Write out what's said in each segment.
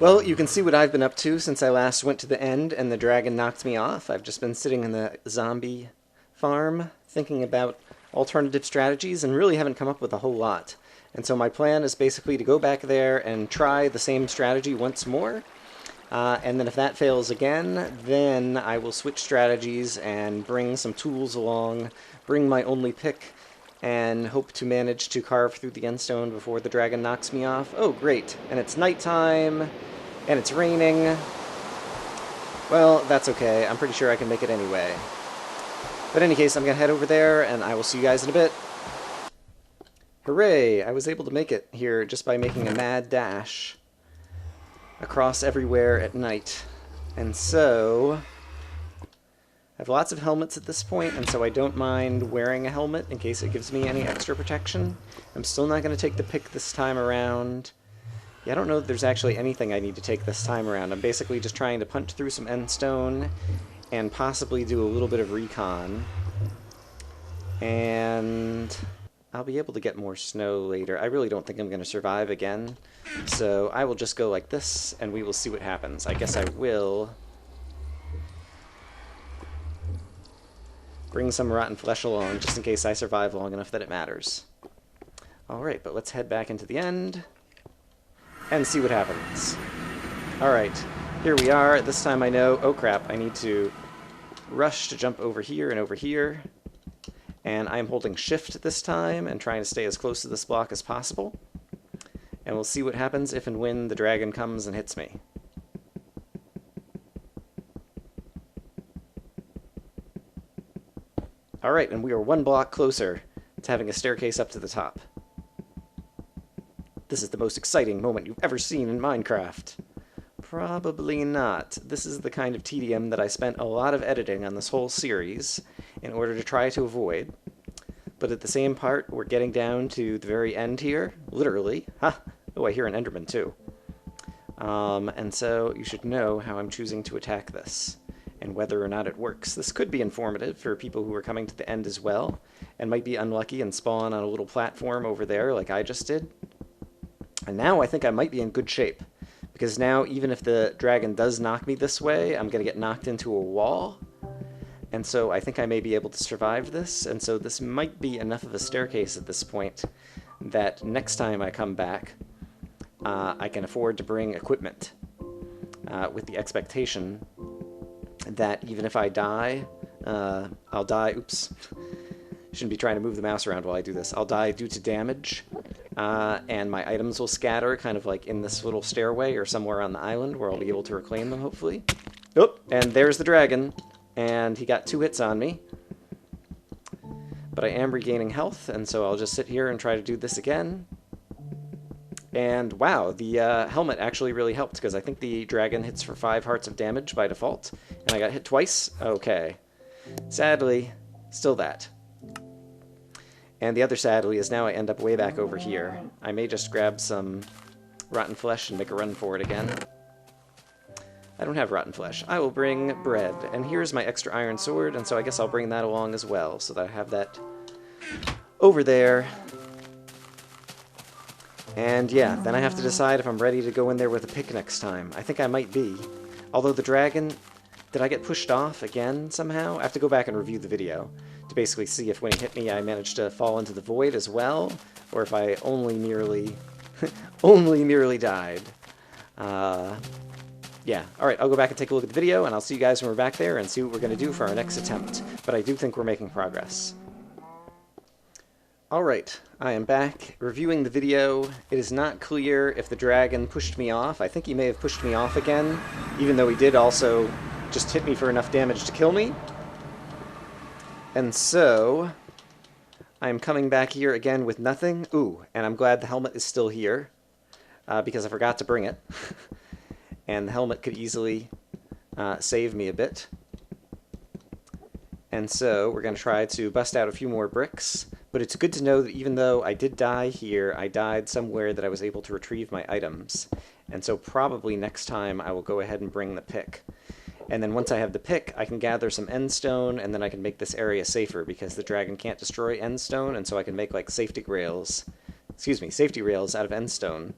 Well, you can see what I've been up to since I last went to the end and the dragon knocked me off. I've just been sitting in the zombie farm thinking about alternative strategies and really haven't come up with a whole lot. And so my plan is basically to go back there and try the same strategy once more. And then if that fails again, then I will switch strategies and bring some tools along, bring my only pick, and hope to manage to carve through the end stone before the dragon knocks me off. Oh, great. And it's nighttime, and it's raining. Well, that's okay. I'm pretty sure I can make it anyway. But in any case, I'm going to head over there, and I will see you guys in a bit. Hooray! I was able to make it here just by making a mad dash across everywhere at night. And so I have lots of helmets at this point, and so I don't mind wearing a helmet in case it gives me any extra protection. I'm still not going to take the pick this time around. Yeah, I don't know if there's actually anything I need to take this time around. I'm basically just trying to punch through some end stone and possibly do a little bit of recon. And I'll be able to get more snow later. I really don't think I'm going to survive again. So I will just go like this, and we will see what happens. I guess I will bring some rotten flesh along, just in case I survive long enough that it matters. Alright, but let's head back into the end and see what happens. Alright, here we are. This time I know, oh crap, I need to rush to jump over here and over here. And I'm holding shift this time and trying to stay as close to this block as possible. And we'll see what happens if and when the dragon comes and hits me. Alright, and we are one block closer to having a staircase up to the top. This is the most exciting moment you've ever seen in Minecraft. Probably not. This is the kind of tedium that I spent a lot of editing on this whole series in order to try to avoid. But at the same part, we're getting down to the very end here. Literally. Ha! Oh, I hear an Enderman too. And so you should know how I'm choosing to attack this and whether or not it works. This could be informative for people who are coming to the end as well and might be unlucky and spawn on a little platform over there like I just did. And now I think I might be in good shape, because now even if the dragon does knock me this way, I'm going to get knocked into a wall. And so I think I may be able to survive this, and so this might be enough of a staircase at this point that next time I come back, I can afford to bring equipment with the expectation that even if I die, I'll die, oops, shouldn't be trying to move the mouse around while I do this, I'll die due to damage, and my items will scatter kind of like in this little stairway or somewhere on the island where I'll be able to reclaim them, hopefully. Oh, and there's the dragon, and he got 2 hits on me. But I am regaining health, and so I'll just sit here and try to do this again. And wow, the helmet actually really helped, because I think the dragon hits for 5 hearts of damage by default, and I got hit twice. Okay. Sadly, still that. And the other sadly is now I end up way back over here. I may just grab some rotten flesh and make a run for it again. I don't have rotten flesh. I will bring bread. And here's my extra iron sword, and so I guess I'll bring that along as well, so that I have that over there. And yeah, then I have to decide if I'm ready to go in there with a pick next time. I think I might be. Although the dragon, did I get pushed off again somehow? I have to go back and review the video to basically see if when he hit me I managed to fall into the void as well, or if I only nearly, only nearly died. Yeah, alright, I'll go back and take a look at the video, and I'll see you guys when we're back there and see what we're going to do for our next attempt. But I do think we're making progress. Alright, I am back reviewing the video. It is not clear if the dragon pushed me off. I think he may have pushed me off again, even though he did also just hit me for enough damage to kill me. And so I'm coming back here again with nothing. Ooh, and I'm glad the helmet is still here, because I forgot to bring it. And the helmet could easily save me a bit. And so we're going to try to bust out a few more bricks. But it's good to know that even though I did die here, I died somewhere that I was able to retrieve my items. And so probably next time I will go ahead and bring the pick. And then once I have the pick, I can gather some endstone, and then I can make this area safer, because the dragon can't destroy endstone, and so I can make like safety rails out of endstone,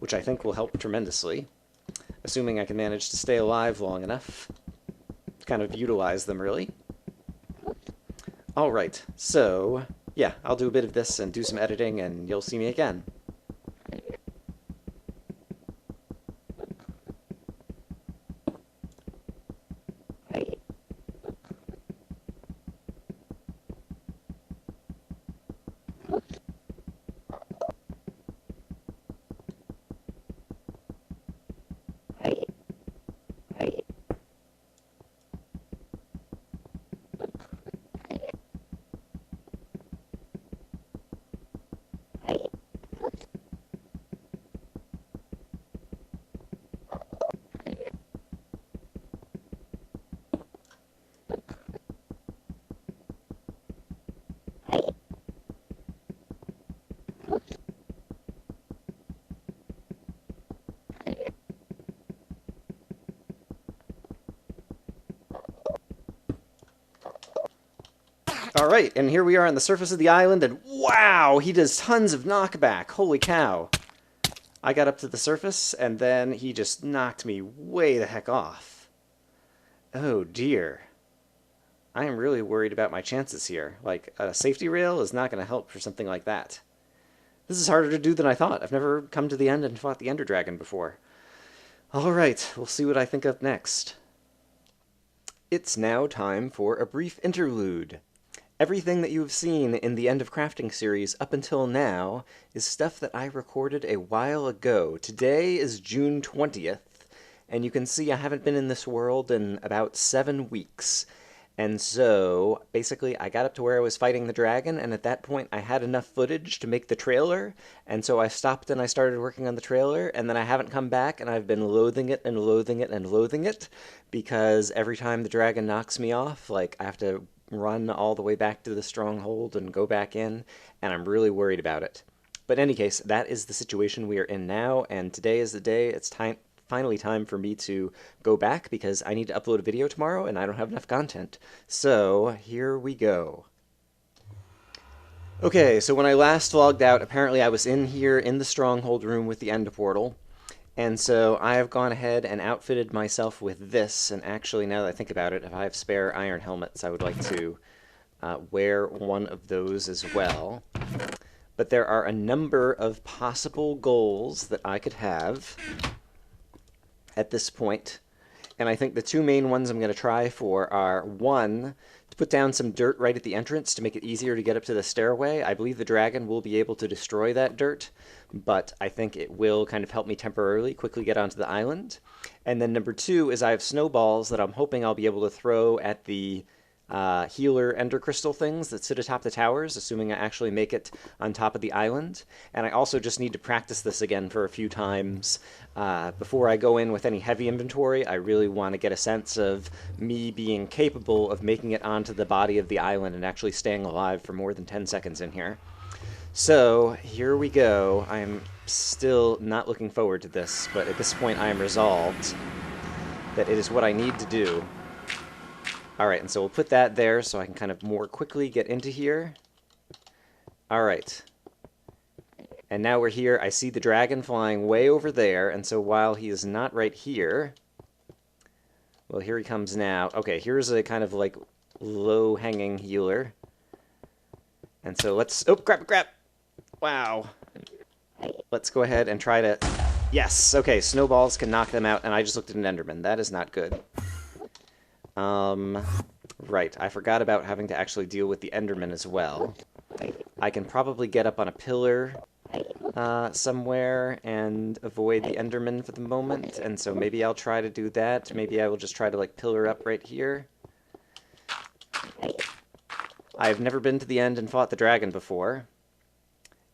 which I think will help tremendously, assuming I can manage to stay alive long enough to kind of utilize them, really. Alright, so, yeah, I'll do a bit of this and do some editing, and you'll see me again. Alright, and here we are on the surface of the island, and wow, he does tons of knockback. Holy cow. I got up to the surface, and then he just knocked me way the heck off. Oh dear. I am really worried about my chances here. Like, a safety rail is not going to help for something like that. This is harder to do than I thought. I've never come to the end and fought the EnderDragon before. Alright, we'll see what I think of next. It's now time for a brief interlude. Everything that you have seen in the End of Crafting series up until now is stuff that I recorded a while ago. Today is June 20th, and you can see I haven't been in this world in about 7 weeks. And so, basically, I got up to where I was fighting the dragon, and at that point I had enough footage to make the trailer, and so I stopped and I started working on the trailer, and then I haven't come back, and I've been loathing it and loathing it and loathing it, because every time the dragon knocks me off, like, I have to run all the way back to the stronghold and go back in, and I'm really worried about it. But in any case, that is the situation we are in now, and today is the day it's finally time for me to go back, because I need to upload a video tomorrow, and I don't have enough content. So, here we go. Okay, so when I last logged out, apparently I was in here in the stronghold room with the end portal, and so I have gone ahead and outfitted myself with this, and actually, now that I think about it, if I have spare iron helmets, I would like to wear one of those as well. But there are a number of possible goals that I could have at this point, and I think the two main ones I'm going to try for are, one, to put down some dirt right at the entrance to make it easier to get up to the stairway. I believe the dragon will be able to destroy that dirt, but I think it will kind of help me temporarily quickly get onto the island. And then number two is I have snowballs that I'm hoping I'll be able to throw at the healer ender crystal things that sit atop the towers, assuming I actually make it on top of the island. And I also just need to practice this again for a few times. Before I go in with any heavy inventory, I really want to get a sense of me being capable of making it onto the body of the island and actually staying alive for more than 10 seconds in here. So, here we go. I'm still not looking forward to this, but at this point I am resolved that it is what I need to do. Alright, and so we'll put that there so I can kind of more quickly get into here. Alright. And now we're here. I see the dragon flying way over there, and so while he is not right here... Well, here he comes now. Okay, here's a kind of like low-hanging healer. And so let's... Oh, crap! Wow. Let's go ahead and try to... Yes! Okay, snowballs can knock them out, and I just looked at an enderman. That is not good. Right, I forgot about having to actually deal with the enderman as well. I can probably get up on a pillar somewhere and avoid the enderman for the moment, and so maybe I'll try to do that. Maybe I will just try to, like, pillar up right here. I've never been to the end and fought the dragon before,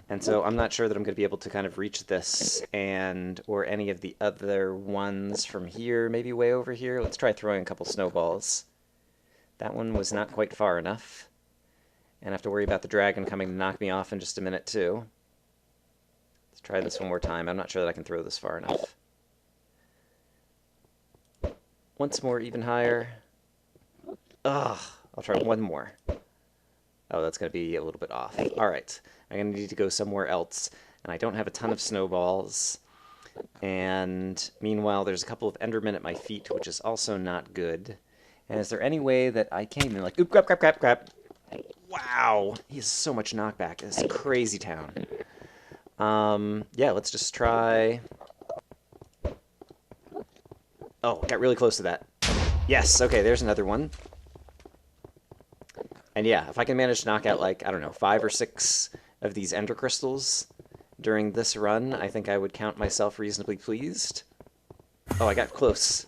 and so I'm not sure that I'm going to be able to kind of reach this or any of the other ones from here, maybe way over here. Let's try throwing a couple snowballs. That one was not quite far enough. And I have to worry about the dragon coming to knock me off in just a minute, too. Let's try this one more time. I'm not sure that I can throw this far enough. Once more, even higher. Ugh, I'll try one more. Oh, that's going to be a little bit off. Alright, I'm going to need to go somewhere else. And I don't have a ton of snowballs. And meanwhile, there's a couple of Endermen at my feet, which is also not good. And is there any way that I came in like, oop, crap, crap, crap, crap. Wow, he has so much knockback. It's a crazy town. Yeah, let's just try. Oh, got really close to that. Yes, okay, there's another one. And yeah, if I can manage to knock out, like, I don't know, 5 or 6 of these ender crystals during this run, I think I would count myself reasonably pleased. Oh, I got close.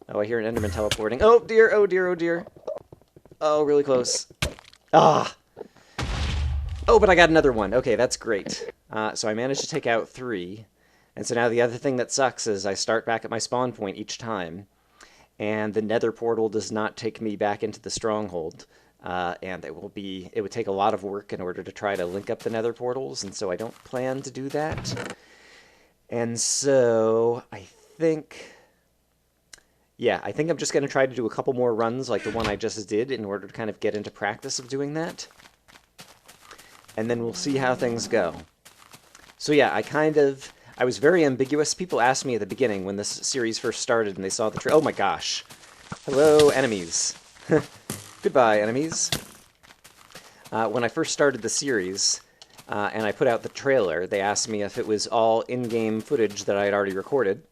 Oh, I hear an enderman teleporting. Oh, dear, oh, dear, oh, dear. Oh, really close. Ah! Oh, but I got another one. Okay, that's great. So I managed to take out 3. And so now the other thing that sucks is I start back at my spawn point each time, and the nether portal does not take me back into the stronghold. And it would take a lot of work in order to try to link up the nether portals, and so I don't plan to do that. And so I think I'm just going to try to do a couple more runs like the one I just did in order to kind of get into practice of doing that. And then we'll see how things go. So yeah, I was very ambiguous. People asked me at the beginning when this series first started and they saw the oh my gosh. Hello, enemies. Goodbye, enemies. When I first started the series, and I put out the trailer, they asked me if it was all in-game footage that I had already recorded.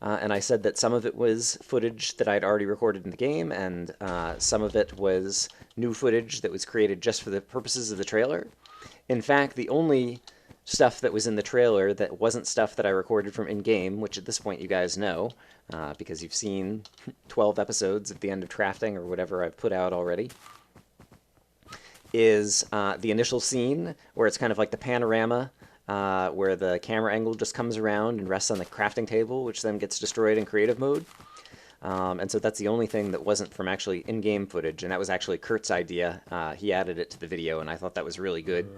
And I said that some of it was footage that I'd already recorded in the game, and some of it was new footage that was created just for the purposes of the trailer. In fact, the only stuff that was in the trailer that wasn't stuff that I recorded from in-game, which at this point you guys know, because you've seen 12 episodes at the end of Crafting or whatever I've put out already, is the initial scene where it's kind of like the panorama, where the camera angle just comes around and rests on the crafting table, which then gets destroyed in creative mode. And so that's the only thing that wasn't from actually in-game footage, and that was actually Kurt's idea. He added it to the video, and I thought that was really good.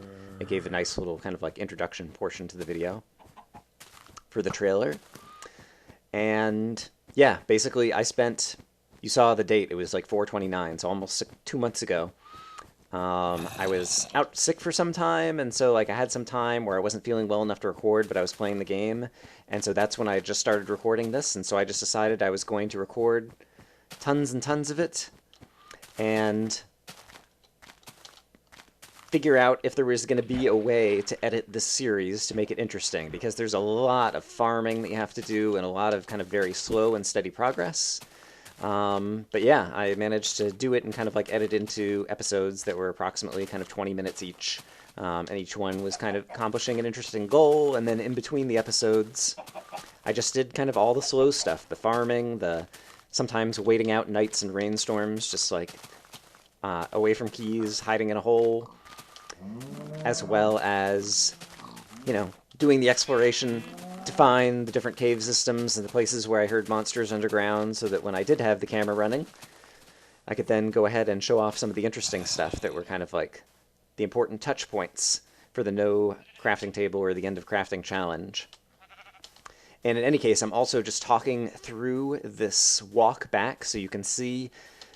It gave a nice little kind of like introduction portion to the video for the trailer. And yeah, basically you saw the date, it was like 4/29, so almost 2 months ago. I was out sick for some time, and so like I had some time where I wasn't feeling well enough to record, but I was playing the game, and so that's when I just started recording this, and so I just decided I was going to record tons and tons of it, and figure out if there was going to be a way to edit this series to make it interesting, because there's a lot of farming that you have to do, and a lot of kind of very slow and steady progress. But yeah, I managed to do it and kind of like edit into episodes that were approximately kind of 20 minutes each. And each one was kind of accomplishing an interesting goal. And then in between the episodes, I just did kind of all the slow stuff. The farming, the sometimes waiting out nights and rainstorms, just like away from keys, hiding in a hole. As well as, you know, doing the exploration to find the different cave systems and the places where I heard monsters underground, so that when I did have the camera running, I could then go ahead and show off some of the interesting stuff that were kind of like the important touch points for the No Crafting Table or the End of Crafting Challenge. And in any case, I'm also just talking through this walk back so you can see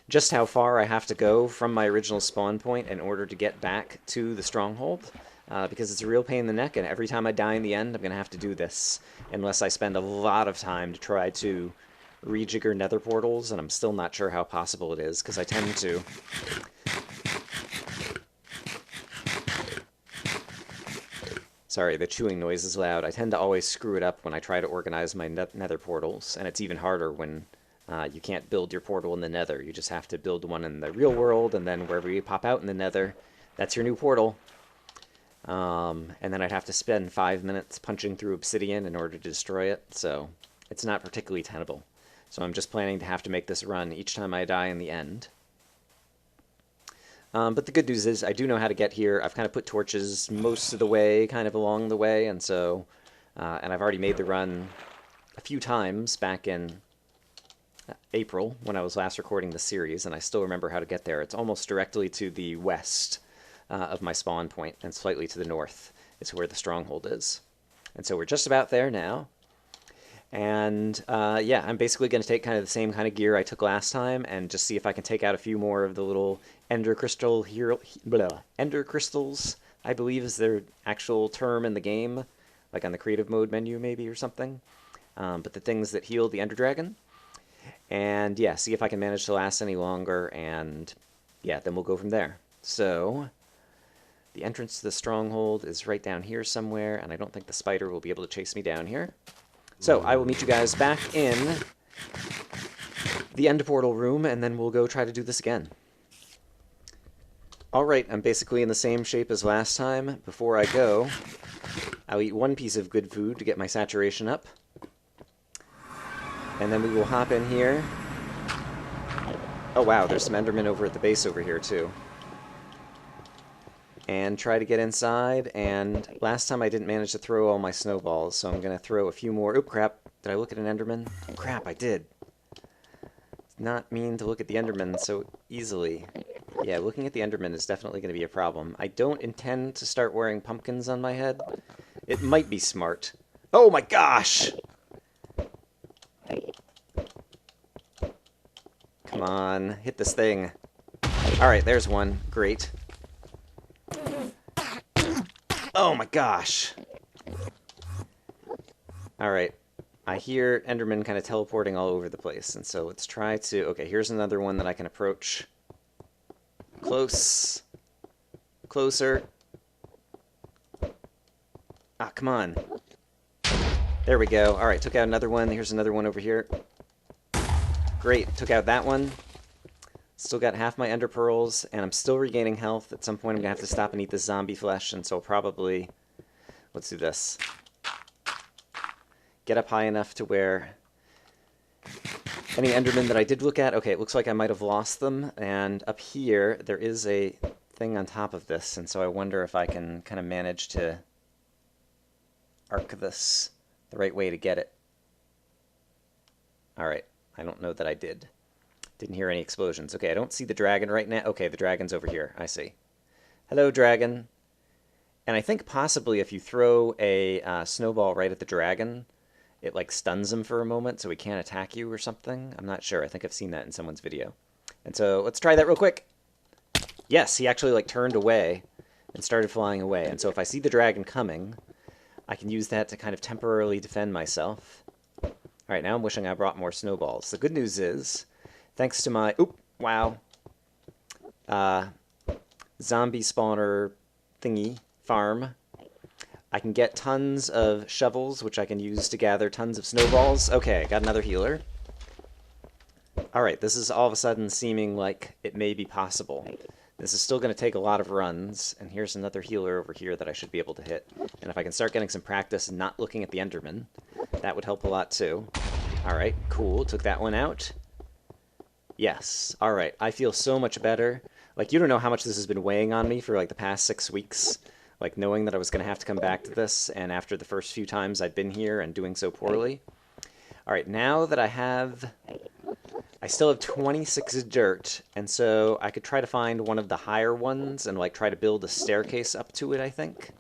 just how far I have to go from my original spawn point in order to get back to the stronghold. Because it's a real pain in the neck, and every time I die in the end, I'm going to have to do this, unless I spend a lot of time to try to rejigger nether portals, and I'm still not sure how possible it is, because I tend to... Sorry, the chewing noise is loud. I tend to always screw it up when I try to organize my nether portals, and it's even harder when you can't build your portal in the nether. You just have to build one in the real world, and then wherever you pop out in the nether, that's your new portal. And then I'd have to spend 5 minutes punching through obsidian in order to destroy it, so it's not particularly tenable. So I'm just planning to have to make this run each time I die in the end. But the good news is I do know how to get here. I've kind of put torches most of the way, kind of along the way, and so, and I've already made the run a few times back in April when I was last recording the series, and I still remember how to get there. It's almost directly to the west of my spawn point, and slightly to the north is where the stronghold is. And so we're just about there now. And yeah, I'm basically going to take kind of the same kind of gear I took last time and just see if I can take out a few more of the little ender crystals, I believe is their actual term in the game, like on the creative mode menu maybe or something. but the things that heal the EnderDragon. And yeah, see if I can manage to last any longer, and yeah, then we'll go from there. So, the entrance to the stronghold is right down here somewhere, and I don't think the spider will be able to chase me down here. So, I will meet you guys back in the end portal room, and then we'll go try to do this again. Alright, I'm basically in the same shape as last time. Before I go, I'll eat one piece of good food to get my saturation up. And then we will hop in here. Oh wow, there's some Endermen over at the base over here too. And try to get inside, and last time I didn't manage to throw all my snowballs, so I'm going to throw a few more. Oop, crap. Did I look at an Enderman? Oh, crap, I did. It's not mean to look at the Enderman so easily. Yeah, looking at the Enderman is definitely going to be a problem. I don't intend to start wearing pumpkins on my head. It might be smart. Oh my gosh! Come on, hit this thing. Alright, there's one. Great. Oh my gosh! Alright, I hear Enderman kind of teleporting all over the place, and so let's try to... Okay, here's another one that I can approach. Close. Closer. Ah, come on. There we go. Alright, took out another one. Here's another one over here. Great, took out that one. Still got half my ender pearls, and I'm still regaining health. At some point I'm going to have to stop and eat this zombie flesh, and so I'll probably... Let's do this. Get up high enough to where... Any Endermen that I did look at, okay, it looks like I might have lost them, and up here there is a thing on top of this, and so I wonder if I can kind of manage to arc this the right way to get it. Alright, I don't know that I did. Didn't hear any explosions. Okay, I don't see the dragon right now. Okay, the dragon's over here. I see. Hello, dragon. And I think possibly if you throw a snowball right at the dragon, it like stuns him for a moment so he can't attack you or something. I'm not sure. I think I've seen that in someone's video. And so let's try that real quick. Yes, he actually like turned away and started flying away. And so if I see the dragon coming, I can use that to kind of temporarily defend myself. Alright, now I'm wishing I brought more snowballs. The good news is, thanks to my... Oop! Wow. Zombie spawner thingy farm, I can get tons of shovels, which I can use to gather tons of snowballs. Okay, got another healer. Alright, this is all of a sudden seeming like it may be possible. This is still going to take a lot of runs, and here's another healer over here that I should be able to hit. And if I can start getting some practice not looking at the Enderman, that would help a lot too. Alright, cool. Took that one out. Yes. Alright, I feel so much better. Like, you don't know how much this has been weighing on me for, like, the past 6 weeks. Like, knowing that I was going to have to come back to this, and after the first few times I'd been here and doing so poorly. Alright, now that I still have 26 dirt, and so I could try to find one of the higher ones and, like, try to build a staircase up to it, I think.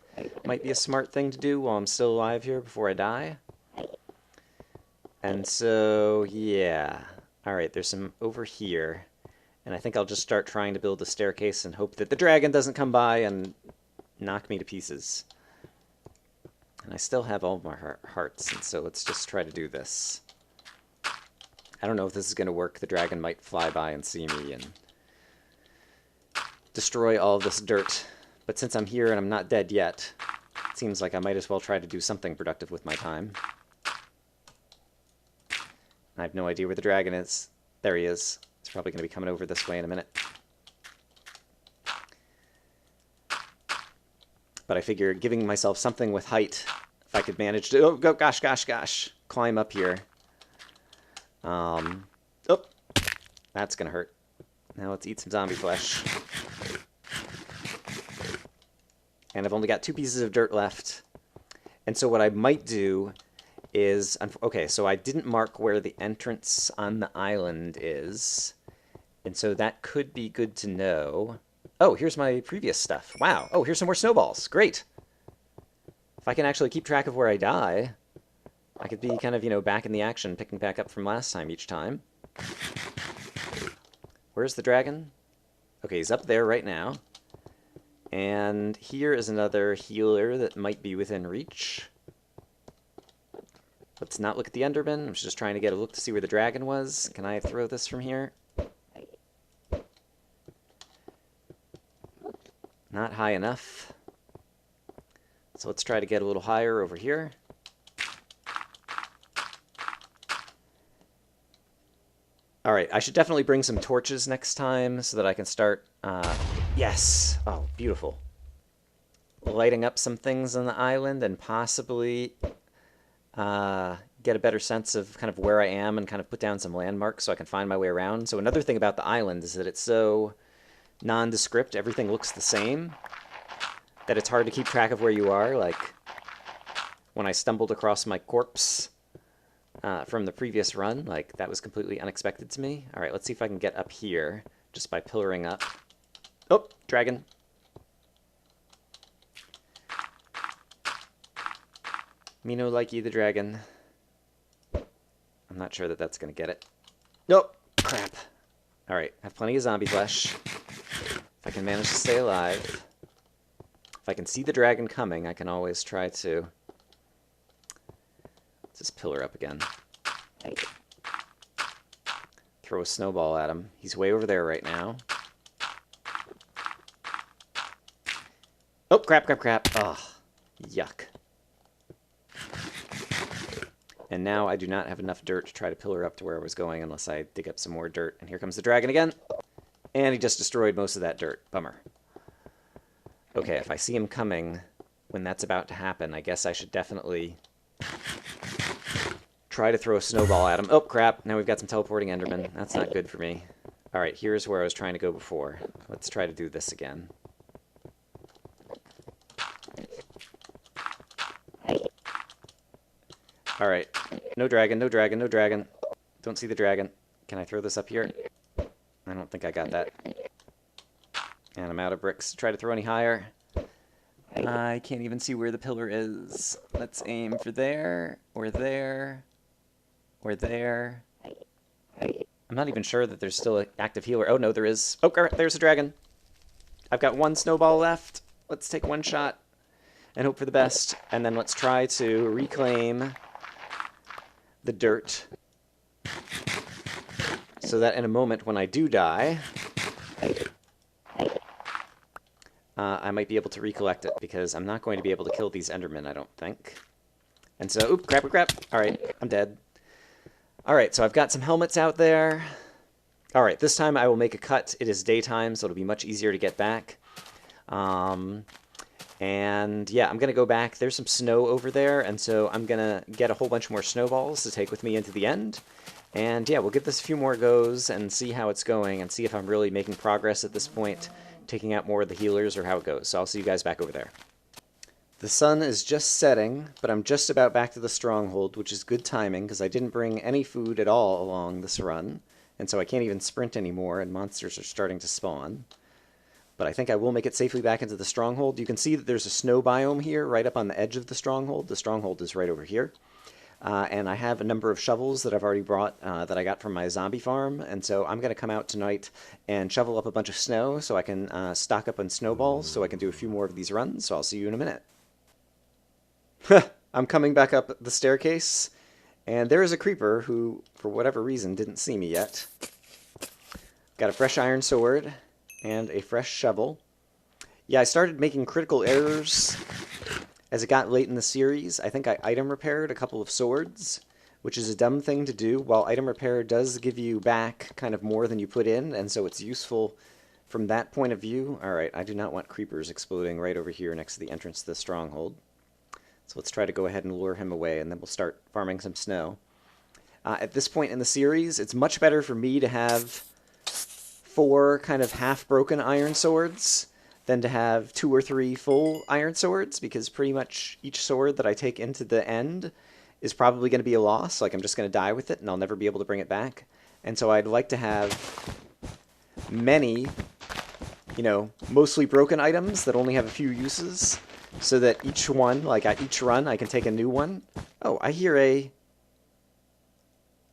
Might be a smart thing to do while I'm still alive here before I die. And so, yeah. Alright, there's some over here. And I think I'll just start trying to build a staircase and hope that the dragon doesn't come by and knock me to pieces. And I still have all of my hearts, and so let's just try to do this. I don't know if this is going to work. The dragon might fly by and see me and destroy all this dirt. But since I'm here and I'm not dead yet, it seems like I might as well try to do something productive with my time. I have no idea where the dragon is. There he is. He's probably going to be coming over this way in a minute. But I figure giving myself something with height, if I could manage to... Oh, go, gosh, climb up here. Oh, that's going to hurt. Now let's eat some zombie flesh. And I've only got 2 pieces of dirt left. And so what I might do is... Okay, so I didn't mark where the entrance on the island is. And so that could be good to know. Oh, here's my previous stuff. Wow. Oh, here's some more snowballs. Great. If I can actually keep track of where I die, I could be kind of, you know, back in the action, picking back up from last time each time. Where's the dragon? Okay, he's up there right now. And here is another healer that might be within reach. Let's not look at the Enderman. I was just trying to get a look to see where the dragon was. Can I throw this from here? Not high enough. So let's try to get a little higher over here. Alright, I should definitely bring some torches next time so that I can start... yes! Oh, beautiful. Lighting up some things on the island and possibly get a better sense of kind of where I am and kind of put down some landmarks so I can find my way around. So another thing about the island is that it's so nondescript, everything looks the same, that it's hard to keep track of where you are. Like, when I stumbled across my corpse from the previous run, like, that was completely unexpected to me. Alright, let's see if I can get up here just by pillaring up. Oh, dragon. Me no likey the dragon. I'm not sure that that's going to get it. Nope. Crap. Alright, I have plenty of zombie flesh. If I can manage to stay alive. If I can see the dragon coming, I can always try to... Let's just pillar up again. Throw a snowball at him. He's way over there right now. Oh, crap, crap, crap. Ugh. Yuck. And now I do not have enough dirt to try to pillar up to where I was going unless I dig up some more dirt. And here comes the dragon again. And he just destroyed most of that dirt. Bummer. Okay, if I see him coming when that's about to happen, I guess I should definitely try to throw a snowball at him. Oh, crap. Now we've got some teleporting Endermen. That's not good for me. Alright, here's where I was trying to go before. Let's try to do this again. Alright. No dragon, no dragon, no dragon. Don't see the dragon. Can I throw this up here? I don't think I got that. And I'm out of bricks to try to throw any higher. I can't even see where the pillar is. Let's aim for there, or there, or there. I'm not even sure that there's still an active healer. Oh, no, there is. Oh, there's a dragon. I've got one snowball left. Let's take one shot and hope for the best. And then let's try to reclaim the dirt so that in a moment when I do die, I might be able to recollect it, because I'm not going to be able to kill these Endermen, I don't think. And so, oop, crap, crap. Alright, I'm dead. Alright, so I've got some helmets out there. Alright, this time I will make a cut. It is daytime, so it'll be much easier to get back. And yeah, I'm going to go back. There's some snow over there, and so I'm going to get a whole bunch more snowballs to take with me into the end. And yeah, we'll give this a few more goes and see how it's going, and see if I'm really making progress at this point, taking out more of the healers, or how it goes. So I'll see you guys back over there. The sun is just setting, but I'm just about back to the stronghold, which is good timing, because I didn't bring any food at all along this run, and so I can't even sprint anymore, and monsters are starting to spawn. But I think I will make it safely back into the stronghold. You can see that there's a snow biome here, right up on the edge of the stronghold. The stronghold is right over here. And I have a number of shovels that I've already brought that I got from my zombie farm, and so I'm going to come out tonight and shovel up a bunch of snow so I can stock up on snowballs so I can do a few more of these runs, so I'll see you in a minute. I'm coming back up the staircase, and there is a creeper who, for whatever reason, didn't see me yet. Got a fresh iron sword and a fresh shovel. Yeah, I started making critical errors as it got late in the series. I think I item repaired a couple of swords, which is a dumb thing to do. While item repair does give you back kind of more than you put in, and so it's useful from that point of view. Alright, I do not want creepers exploding right over here next to the entrance to the stronghold. So let's try to go ahead and lure him away, and then we'll start farming some snow. At this point in the series, it's much better for me to have 4 kind of half-broken iron swords than to have 2 or 3 full iron swords, because pretty much each sword that I take into the end is probably going to be a loss. Like, I'm just going to die with it, and I'll never be able to bring it back. And so I'd like to have many, you know, mostly broken items that only have a few uses, so that each one, like at each run, I can take a new one. Oh, I hear a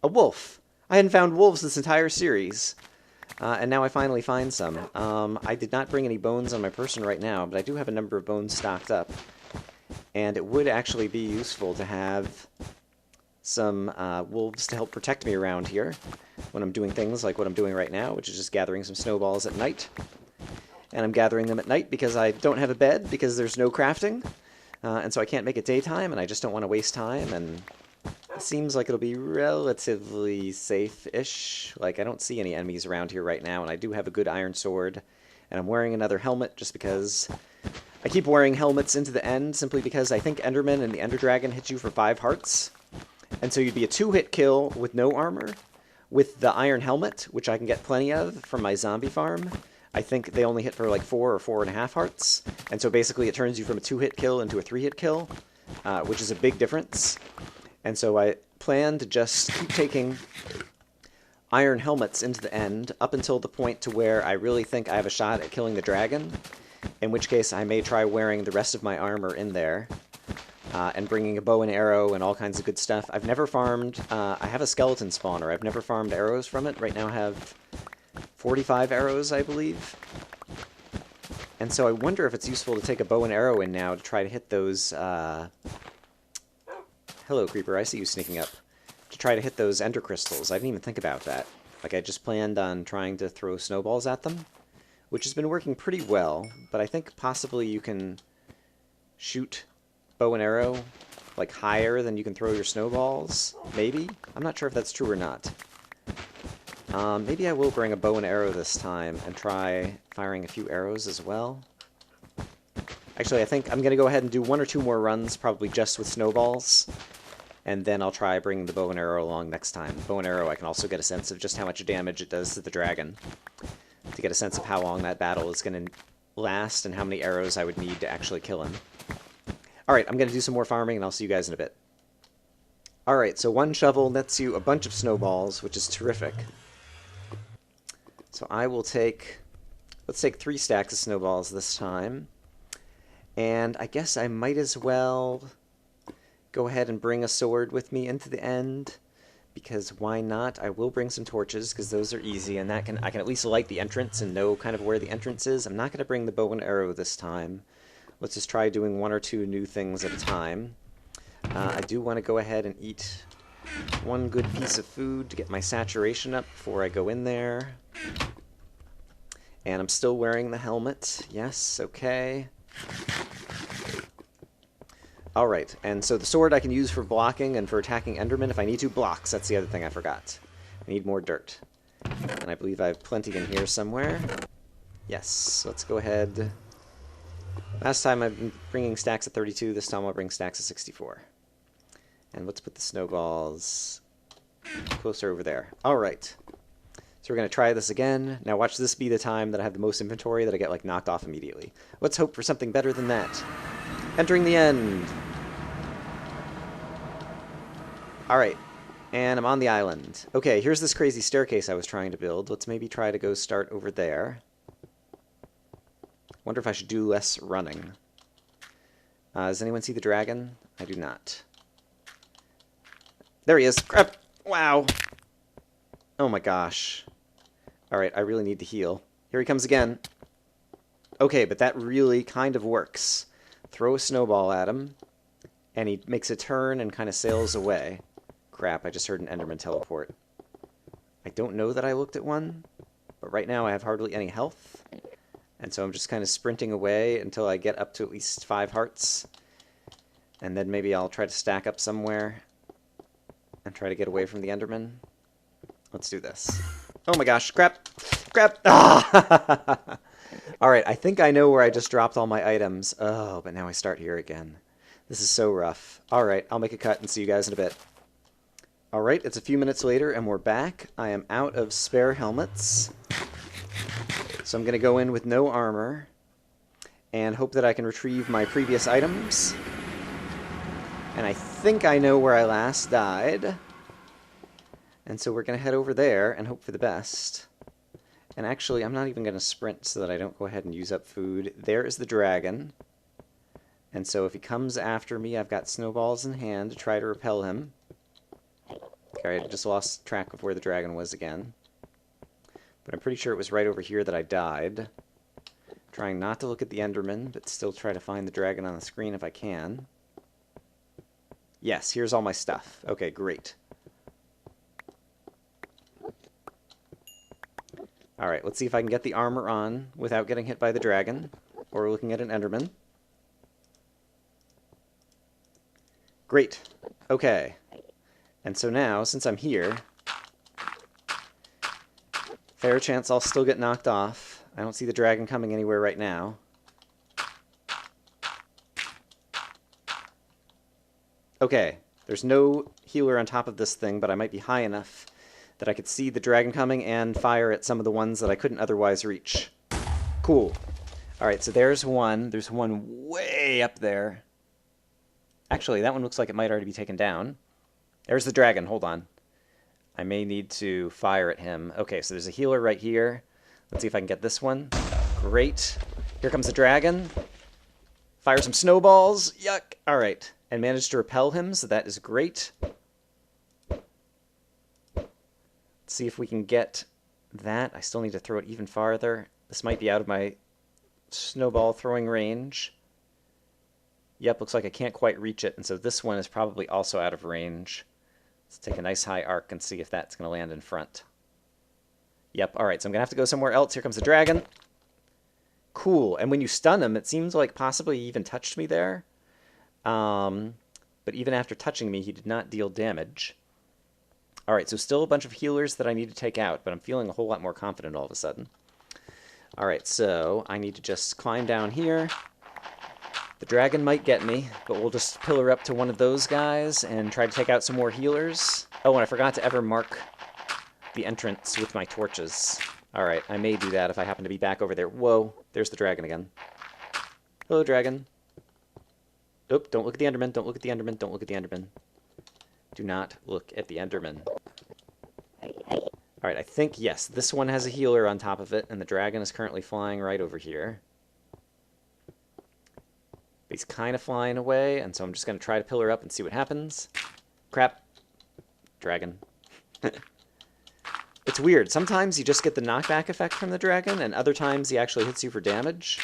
wolf. I hadn't found wolves this entire series. And now I finally find some. I did not bring any bones on my person right now, but I do have a number of bones stocked up. And it would actually be useful to have some wolves to help protect me around here when I'm doing things like what I'm doing right now, which is just gathering some snowballs at night. And I'm gathering them at night because I don't have a bed, because there's no crafting, and so I can't make it daytime, and I just don't want to waste time, and it seems like it'll be relatively safe-ish. Like, I don't see any enemies around here right now, and I do have a good iron sword, and I'm wearing another helmet just because I keep wearing helmets into the end, simply because I think Enderman and the EnderDragon hit you for 5 hearts, and so you'd be a 2-hit kill with no armor. With the iron helmet, which I can get plenty of from my zombie farm, I think they only hit for like 4 or 4.5 hearts, and so basically it turns you from a 2-hit kill into a 3-hit kill, which is a big difference. And so I plan to just keep taking iron helmets into the end up until the point to where I really think I have a shot at killing the dragon, in which case I may try wearing the rest of my armor in there, and bringing a bow and arrow and all kinds of good stuff. I've never farmed, I have a skeleton spawner, I've never farmed arrows from it. Right now I have 45 arrows, I believe. And so I wonder if it's useful to take a bow and arrow in now to try to hit those, hello, creeper, I see you sneaking up. To try to hit those ender crystals. I didn't even think about that. Like, I just planned on trying to throw snowballs at them, which has been working pretty well, but I think possibly you can shoot bow and arrow, like, higher than you can throw your snowballs. Maybe? I'm not sure if that's true or not. Maybe I will bring a bow and arrow this time and try firing a few arrows as well. Actually, I think I'm going to go ahead and do 1 or 2 more runs, probably just with snowballs, and then I'll try bringing the bow and arrow along next time. Bow and arrow, I can also get a sense of just how much damage it does to the dragon, to get a sense of how long that battle is going to last and how many arrows I would need to actually kill him. Alright, I'm going to do some more farming, and I'll see you guys in a bit. Alright, so 1 shovel nets you a bunch of snowballs, which is terrific. So I will take, let's take 3 stacks of snowballs this time. And I guess I might as well go ahead and bring a sword with me into the end, because why not? I will bring some torches, because those are easy, and I can at least light the entrance and know kind of where the entrance is. I'm not going to bring the bow and arrow this time. Let's just try doing 1 or 2 new things at a time. I do want to go ahead and eat 1 good piece of food to get my saturation up before I go in there. And I'm still wearing the helmet. Yes, okay. Alright, and so the sword I can use for blocking and for attacking Endermen if I need to. Blocks, that's the other thing I forgot. I need more dirt. And I believe I have plenty in here somewhere. Yes, let's go ahead. Last time I've been bringing stacks of 32, this time I'll bring stacks of 64. And let's put the snowballs closer over there. Alright. So we're going to try this again. Now watch this be the time that I have the most inventory that I get like knocked off immediately. Let's hope for something better than that. Entering the end. Alright. And I'm on the island. Okay, here's this crazy staircase I was trying to build. Let's maybe try to go start over there. Wonder if I should do less running. Does anyone see the dragon? I do not. There he is. Crap! Wow! Oh my gosh. Alright, I really need to heal. Here he comes again. Okay, but that really kind of works. Throw a snowball at him, and he makes a turn and kind of sails away. Crap, I just heard an Enderman teleport. I don't know that I looked at one, but right now I have hardly any health, and so I'm just kind of sprinting away until I get up to at least 5 hearts, and then maybe I'll try to stack up somewhere and try to get away from the Enderman. Let's do this. Oh my gosh, crap! Crap! Ah! Alright, I think I know where I just dropped all my items. Oh, but now I start here again. This is so rough. Alright, I'll make a cut and see you guys in a bit. Alright, it's a few minutes later and we're back. I am out of spare helmets. So I'm going to go in with no armor and hope that I can retrieve my previous items. And I think I know where I last died. And so we're going to head over there and hope for the best. And actually, I'm not even going to sprint so that I don't go ahead and use up food. There is the dragon. And so if he comes after me, I've got snowballs in hand to try to repel him. Okay, I just lost track of where the dragon was again. But I'm pretty sure it was right over here that I died. Trying not to look at the Enderman, but still try to find the dragon on the screen if I can. Yes, here's all my stuff. Okay, great. Alright, let's see if I can get the armor on without getting hit by the dragon, or looking at an Enderman. Great. Okay. And so now, since I'm here, fair chance I'll still get knocked off. I don't see the dragon coming anywhere right now. Okay, there's no healer on top of this thing, but I might be high enough that I could see the dragon coming and fire at some of the ones that I couldn't otherwise reach. Cool. Alright, so there's one. There's one way up there. Actually, that one looks like it might already be taken down. There's the dragon. Hold on. I may need to fire at him. Okay, so there's a healer right here. Let's see if I can get this one. Great. Here comes the dragon. Fire some snowballs. Yuck. Alright. And managed to repel him, so that is great. Let's see if we can get that. I still need to throw it even farther. This might be out of my snowball throwing range. Yep, looks like I can't quite reach it, and so this one is probably also out of range. Let's take a nice high arc and see if that's going to land in front. Yep, alright, so I'm going to have to go somewhere else. Here comes the dragon. Cool, and when you stun him, it seems like possibly he even touched me there. But even after touching me, he did not deal damage. Alright, so still a bunch of healers that I need to take out, but I'm feeling a whole lot more confident all of a sudden. Alright, so I need to just climb down here. The dragon might get me, but we'll just pillar up to one of those guys and try to take out some more healers. Oh, and I forgot to ever mark the entrance with my torches. Alright, I may do that if I happen to be back over there. Whoa, there's the dragon again. Hello, dragon. Oop, don't look at the Enderman, don't look at the Enderman, don't look at the Enderman. Do not look at the Enderman. Alright, I think, yes, this one has a healer on top of it, and the dragon is currently flying right over here. But he's kind of flying away, and so I'm just going to try to pillar up and see what happens. Crap. Dragon. It's weird. Sometimes you just get the knockback effect from the dragon, and other times he actually hits you for damage.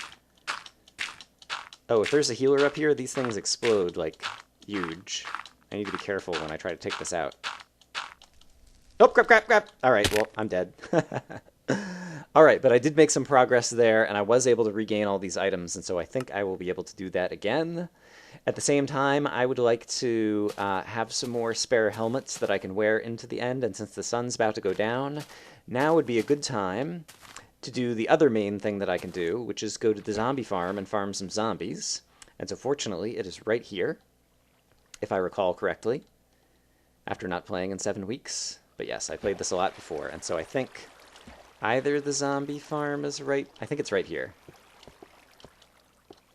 Oh, if there's a healer up here, these things explode, like, huge. I need to be careful when I try to take this out. Oh, crap, crap, crap! Alright, well, I'm dead. Alright, but I did make some progress there, and I was able to regain all these items, and so I think I will be able to do that again. At the same time, I would like to have some more spare helmets that I can wear into the end, and since the sun's about to go down, now would be a good time to do the other main thing that I can do, which is go to the zombie farm and farm some zombies. And so fortunately, it is right here, if I recall correctly, after not playing in 7 weeks. But yes, I played this a lot before, and so I think either the zombie farm is right... I think it's right here.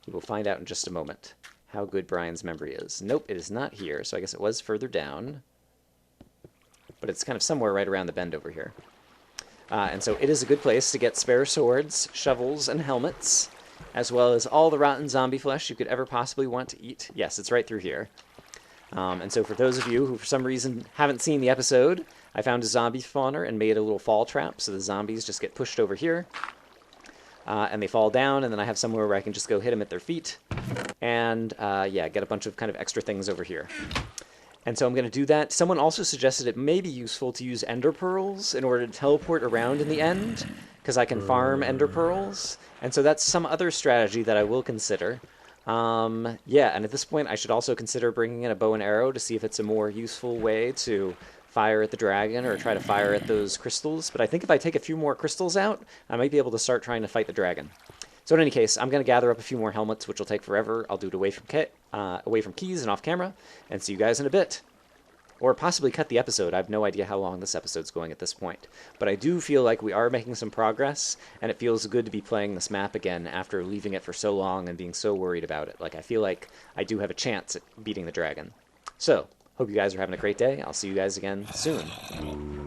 We will find out in just a moment how good Brian's memory is. Nope, it is not here, so I guess it was further down. But it's kind of somewhere right around the bend over here. And so it is a good place to get spare swords, shovels, and helmets, as well as all the rotten zombie flesh you could ever possibly want to eat. Yes, it's right through here. And so for those of you who for some reason haven't seen the episode, I found a zombie spawner and made a little fall trap, so the zombies just get pushed over here. And they fall down, and then I have somewhere where I can just go hit them at their feet. And, yeah, get a bunch of kind of extra things over here. And so I'm going to do that. Someone also suggested it may be useful to use ender pearls in order to teleport around in the end, because I can farm ender pearls. And so that's some other strategy that I will consider. Yeah, and at this point I should also consider bringing in a bow and arrow to see if it's a more useful way to fire at the dragon or try to fire at those crystals. But I think if I take a few more crystals out, I might be able to start trying to fight the dragon. So in any case, I'm going to gather up a few more helmets, which will take forever. I'll do it away from keys and off camera, and see you guys in a bit. Or possibly cut the episode. I have no idea how long this episode's going at this point. But I do feel like we are making some progress, and it feels good to be playing this map again after leaving it for so long and being so worried about it. Like, I feel like I do have a chance at beating the dragon. So, hope you guys are having a great day. I'll see you guys again soon.